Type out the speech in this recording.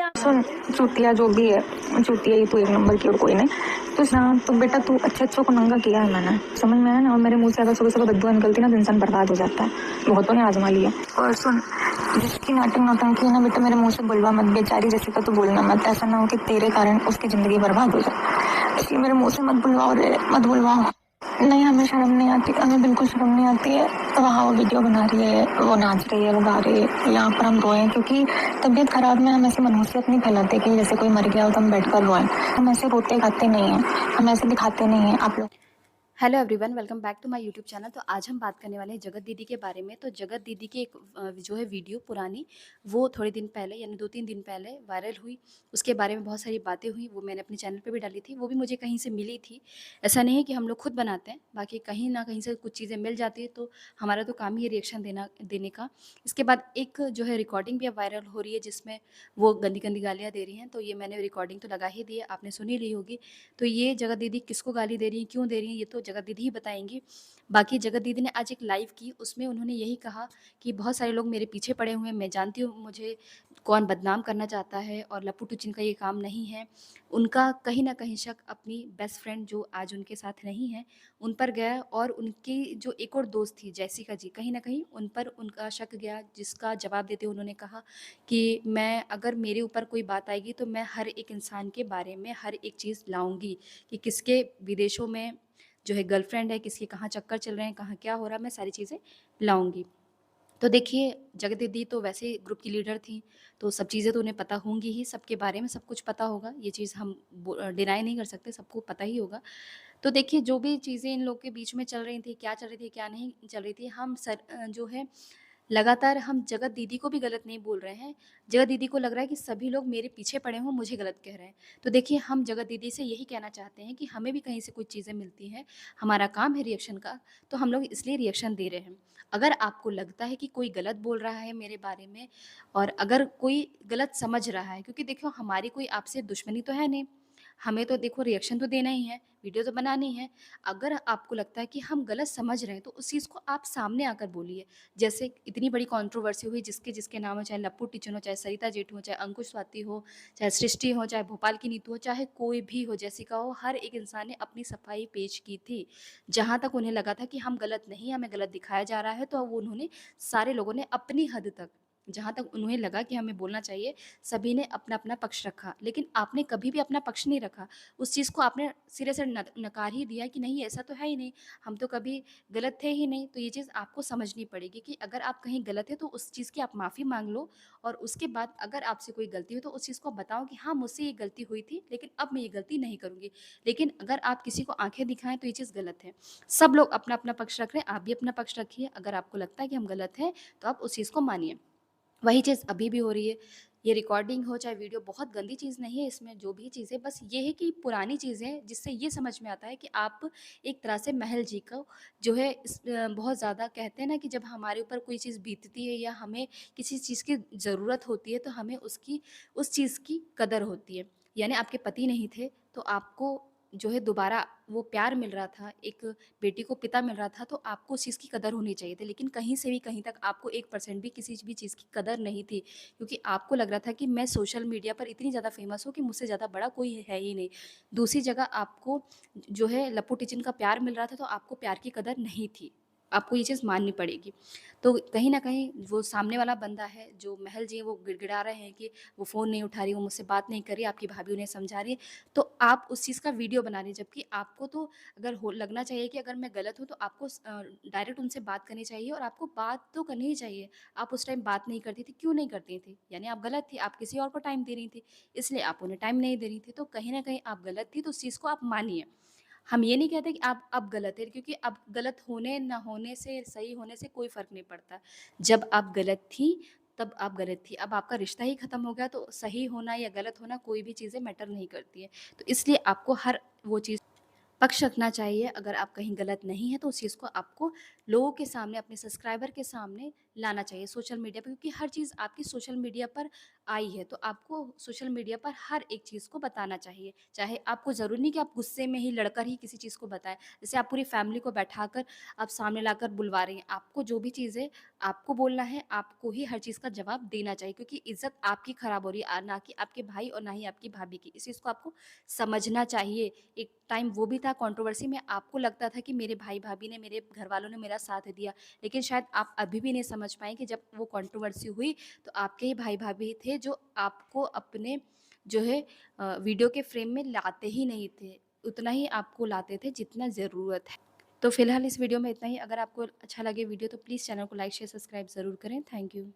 सुन, चूतिया जो भी है, चूतिया ही तू एक नंबर की और कोई नहीं। तो तो बेटा तू अच्छे को नंगा किया है मैंने, समझ में आया ना। और मेरे मुंह से अगर सुबह सुबह बददुआ निकलती ना तो इंसान बर्बाद हो जाता है। बहुतों ने आजमा लिया। और सुन, जिसकी नौटंकी है ना बेटा, मेरे मुंह से बुलवा मत, बेचारी जैसे का तू बोलना मत। ऐसा ना हो कि तेरे कारण उसकी जिंदगी बर्बाद हो जाए, इसलिए मेरे मुंह से मत बुलवाओ रे, मत बुलवाओ। नहीं, हमें शर्म नहीं आती, हमें बिल्कुल शर्म नहीं आती है। वहाँ वो वीडियो बना रही है, वो नाच रही है, वो गा रही है, यहाँ पर हम रोए क्योंकि तबीयत खराब में हम ऐसे मनहूसियत नहीं फैलाते कि जैसे कोई मर गया हो तो हम बैठ कर रोएं। हम ऐसे रोते गाते नहीं हैं, हम ऐसे दिखाते नहीं हैं आप लोग। Hello everyone, welcome back to my YouTube channel. तो आज हम बात करने वाले हैं जगत दीदी के बारे में। तो जगत दीदी की एक जो है वीडियो पुरानी, वो थोड़े दिन पहले यानी 2-3 दिन पहले वायरल हुई। उसके बारे में बहुत सारी बातें हुई, वो मैंने अपने चैनल पे भी डाली थी। वो भी मुझे कहीं से मिली थी। ऐसा नहीं है कि हम लोग खुद बनाते हैं, बाकी कहीं ना कहीं से कुछ चीज़ें मिल जाती है, तो हमारा तो काम ही है रिएक्शन देने का। इसके बाद एक जो है रिकॉर्डिंग भी अब वायरल हो रही है, जिसमें वो गंदी गंदी गालियाँ दे रही हैं। तो ये मैंने रिकॉर्डिंग तो लगा ही दी है, आपने सुन ही ली होगी। तो ये जगत दीदी किसको गाली दे रही हैं, क्यों दे रही हैं, ये तो जगत दीदी ही बताएँगी। बाकी जगत दीदी ने आज एक लाइव की, उसमें उन्होंने यही कहा कि बहुत सारे लोग मेरे पीछे पड़े हुए हैं, मैं जानती हूँ मुझे कौन बदनाम करना चाहता है और लप्पू टुचिन का ये काम नहीं है। उनका कहीं न कहीं शक अपनी बेस्ट फ्रेंड जो आज उनके साथ नहीं है, उन पर गया और उनकी जो एक और दोस्त थी जैसिका जी, कहीं न कहीं उन पर उनका शक गया, जिसका जवाब देते हुए उन्होंने कहा कि मैं अगर मेरे ऊपर कोई बात आएगी तो मैं हर एक इंसान के बारे में हर एक चीज़ लाऊँगी कि किसके विदेशों में जो है गर्लफ्रेंड है, किसके कहाँ चक्कर चल रहे हैं, कहाँ क्या हो रहा है, मैं सारी चीज़ें लाऊँगी। तो देखिए, जगत दीदी तो वैसे ही ग्रुप की लीडर थीं, तो सब चीज़ें तो उन्हें पता होंगी ही, सबके बारे में सब कुछ पता होगा, ये चीज़ हम डिनाई नहीं कर सकते, सबको पता ही होगा। तो देखिए, जो भी चीज़ें इन लोग के बीच में चल रही थी, क्या चल रही थी, क्या नहीं चल रही थी, जो है लगातार हम जगत दीदी को भी गलत नहीं बोल रहे हैं। जगत दीदी को लग रहा है कि सभी लोग मेरे पीछे पड़े हों, मुझे गलत कह रहे हैं। तो देखिए, हम जगत दीदी से यही कहना चाहते हैं कि हमें भी कहीं से कुछ चीज़ें मिलती हैं, हमारा काम है रिएक्शन का, तो हम लोग इसलिए रिएक्शन दे रहे हैं। अगर आपको लगता है कि कोई गलत बोल रहा है मेरे बारे में और अगर कोई गलत समझ रहा है, क्योंकि देखो हमारी कोई आपसे दुश्मनी तो है नहीं, हमें तो देखो रिएक्शन तो देना ही है, वीडियो तो बनानी है। अगर आपको लगता है कि हम गलत समझ रहे हैं, तो उस चीज़ को आप सामने आकर बोलिए। जैसे इतनी बड़ी कंट्रोवर्सी हुई, जिसके नाम हो, चाहे लप्पू टिचन हो, चाहे सरिता जेठू हो, चाहे अंकुश स्वाति हो, चाहे सृष्टि हो, चाहे भोपाल की नीतू हो, चाहे कोई भी हो, जैसिका हो, हर एक इंसान ने अपनी सफाई पेश की थी। जहाँ तक उन्हें लगा था कि हम गलत नहीं, हमें गलत दिखाया जा रहा है, तो वो उन्होंने सारे लोगों ने अपनी हद तक, जहाँ तक उन्हें लगा कि हमें बोलना चाहिए, सभी ने अपना-अपना पक्ष रखा। लेकिन आपने कभी भी अपना पक्ष नहीं रखा। उस चीज़ को आपने सिरे से नकार ही दिया कि नहीं, ऐसा तो है ही नहीं, हम तो कभी गलत थे ही नहीं। तो ये चीज़ आपको समझनी पड़ेगी कि अगर आप कहीं गलत हैं तो उस चीज़ की आप माफ़ी माँग लो, और उसके बाद अगर आपसे कोई गलती हुई तो उस चीज़ को बताओ कि हाँ, मुझसे ये गलती हुई थी, लेकिन अब मैं ये गलती नहीं करूँगी। लेकिन अगर आप किसी को आँखें दिखाएँ तो ये चीज़ गलत है। सब लोग अपना-अपना पक्ष रख रहे हैं, आप भी अपना पक्ष रखिए। अगर आपको लगता है कि हम गलत हैं, तो आप उस चीज़ को मानिए। वही चीज़ अभी भी हो रही है। ये रिकॉर्डिंग हो चाहे वीडियो, बहुत गंदी चीज़ नहीं है इसमें, जो भी चीज़ें, बस ये है कि पुरानी चीज़ें, जिससे ये समझ में आता है कि आप एक तरह से महल जी को जो है बहुत ज़्यादा कहते हैं ना कि जब हमारे ऊपर कोई चीज़ बीतती है या हमें किसी चीज़ की ज़रूरत होती है, तो हमें उस चीज़ की कदर होती है। यानी आपके पति नहीं थे, तो आपको जो है दोबारा वो प्यार मिल रहा था, एक बेटी को पिता मिल रहा था, तो आपको उस चीज़ की कदर होनी चाहिए थी। लेकिन कहीं से भी कहीं तक आपको 1% भी किसी भी चीज़ की कदर नहीं थी, क्योंकि आपको लग रहा था कि मैं सोशल मीडिया पर इतनी ज़्यादा फ़ेमस हूँ कि मुझसे ज़्यादा बड़ा कोई है ही नहीं। दूसरी जगह आपको जो है लप्पू टिचिन का प्यार मिल रहा था, तो आपको प्यार की कदर नहीं थी। आपको ये चीज़ माननी पड़ेगी। तो कहीं न कहीं वो सामने वाला बंदा है, जो महल जी हैं, वो गिड़गिड़ा रहे हैं कि वो फ़ोन नहीं उठा रही, वो मुझसे बात नहीं कर रही, आपकी भाभी उन्हें समझा रही है, तो आप उस चीज़ का वीडियो बना रही हैं। जबकि आपको तो अगर हो लगना चाहिए कि अगर मैं गलत हूँ तो आपको डायरेक्ट उनसे बात करनी चाहिए और आपको बात तो करनी ही चाहिए। आप उस टाइम बात नहीं करती थी, क्यों नहीं करती थी? यानी आप गलत थी, आप किसी और को टाइम दे रही थी, इसलिए आप उन्हें टाइम नहीं दे रही थी। तो कहीं न कहीं आप गलत थी, तो उस चीज़ को आप मानिए। हम ये नहीं कहते कि आप अब गलत हैं, क्योंकि अब गलत होने ना होने से, सही होने से कोई फ़र्क नहीं पड़ता। जब आप गलत थीं, तब आप गलत थी। अब आपका रिश्ता ही ख़त्म हो गया, तो सही होना या गलत होना कोई भी चीज़ें मैटर नहीं करती हैं। तो इसलिए आपको हर वो चीज़ पक्ष रखना चाहिए। अगर आप कहीं गलत नहीं हैं, तो उस चीज़ को आपको लोगों के सामने, अपने सब्सक्राइबर के सामने लाना चाहिए सोशल मीडिया पे, क्योंकि हर चीज़ आपकी सोशल मीडिया पर आई है, तो आपको सोशल मीडिया पर हर एक चीज़ को बताना चाहिए। चाहे आपको ज़रूरी नहीं कि आप गुस्से में ही लड़कर ही किसी चीज़ को बताएँ। जैसे आप पूरी फैमिली को बैठाकर आप सामने लाकर बुलवा रही हैं, आपको जो भी चीज़ें आपको बोलना है, आपको ही हर चीज़ का जवाब देना चाहिए, क्योंकि इज़्ज़त आपकी खराब हो रही है, ना कि आपके भाई और ना ही आपकी भाभी की। इस चीज़ को आपको समझना चाहिए। एक टाइम वो भी था कंट्रोवर्सी में, आपको लगता था कि मेरे भाई-भाभी ने, मेरे घरवालों ने मेरा साथ दिया, लेकिन शायद आप अभी भी नहीं समझ पाए कि जब वो कंट्रोवर्सी हुई तो आपके ही भाई-भाभी थे जो आपको अपने जो है वीडियो के फ्रेम में लाते ही नहीं थे। उतना ही आपको लाते थे जितना ज़रूरत है। तो फिलहाल इस वीडियो में इतना ही। अगर आपको अच्छा लगे वीडियो तो प्लीज़ चैनल को लाइक, शेयर, सब्सक्राइब ज़रूर करें। Thank you.